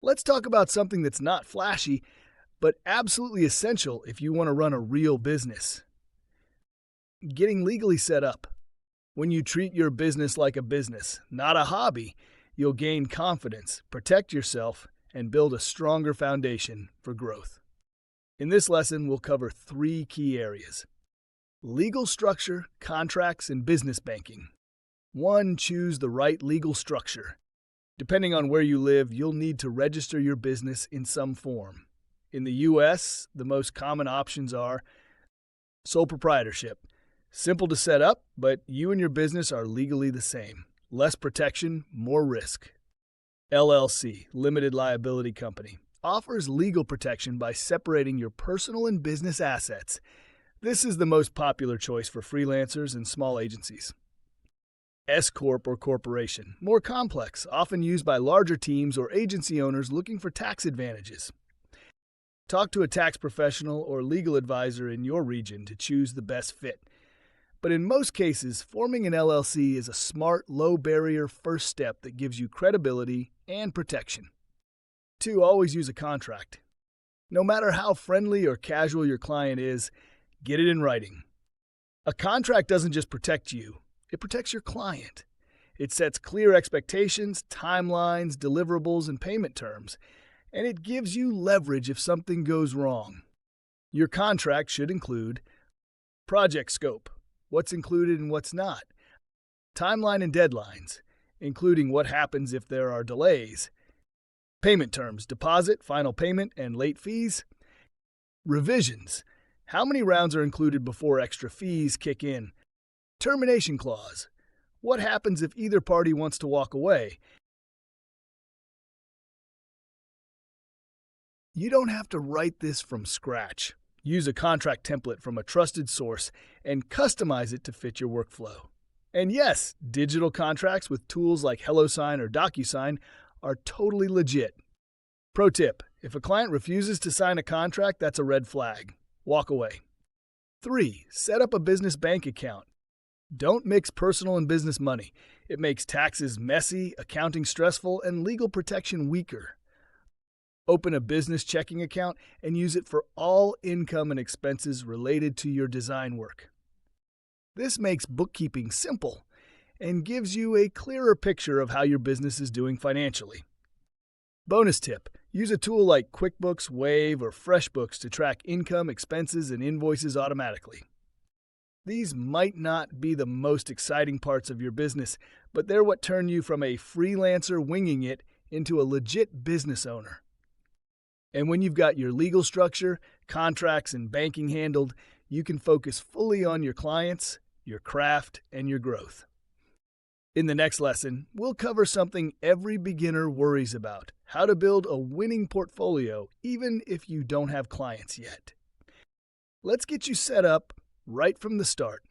Let's talk about something that's not flashy, but absolutely essential if you want to run a real business. Getting legally set up. When you treat your business like a business, not a hobby, you'll gain confidence, protect yourself, and build a stronger foundation for growth. In this lesson, we'll cover 3 key areas: legal structure, contracts, and business banking. 1. Choose the right legal structure. Depending on where you live, you'll need to register your business in some form. In the U.S., the most common options are sole proprietorship. Simple to set up, but you and your business are legally the same. Less protection, more risk. LLC, limited liability company, offers legal protection by separating your personal and business assets. This is the most popular choice for freelancers and small agencies. S-corp or corporation, more complex, often used by larger teams or agency owners looking for tax advantages. Talk to a tax professional or legal advisor in your region to choose the best fit. But in most cases, forming an LLC is a smart, low-barrier first step that gives you credibility and protection. 2. Always use a contract. No matter how friendly or casual your client is, get it in writing. A contract doesn't just protect you, it protects your client. It sets clear expectations, timelines, deliverables, and payment terms, and it gives you leverage if something goes wrong. Your contract should include project scope, what's included and what's not, timeline and deadlines, including what happens if there are delays, payment terms, deposit, final payment, and late fees, revisions, how many rounds are included before extra fees kick in, termination clause, what happens if either party wants to walk away. You don't have to write this from scratch. Use a contract template from a trusted source and customize it to fit your workflow. And yes, digital contracts with tools like HelloSign or DocuSign are totally legit. Pro tip: if a client refuses to sign a contract, that's a red flag. Walk away. 3. Set up a business bank account. Don't mix personal and business money. It makes taxes messy, accounting stressful, and legal protection weaker. Open a business checking account and use it for all income and expenses related to your design work. This makes bookkeeping simple and gives you a clearer picture of how your business is doing financially. Bonus tip: use a tool like QuickBooks, Wave, or FreshBooks to track income, expenses, and invoices automatically. These might not be the most exciting parts of your business, but they're what turn you from a freelancer winging it into a legit business owner. And when you've got your legal structure, contracts, and banking handled, you can focus fully on your clients, your craft, and your growth. In the next lesson, we'll cover something every beginner worries about: how to build a winning portfolio even if you don't have clients yet. Let's get you set up right from the start.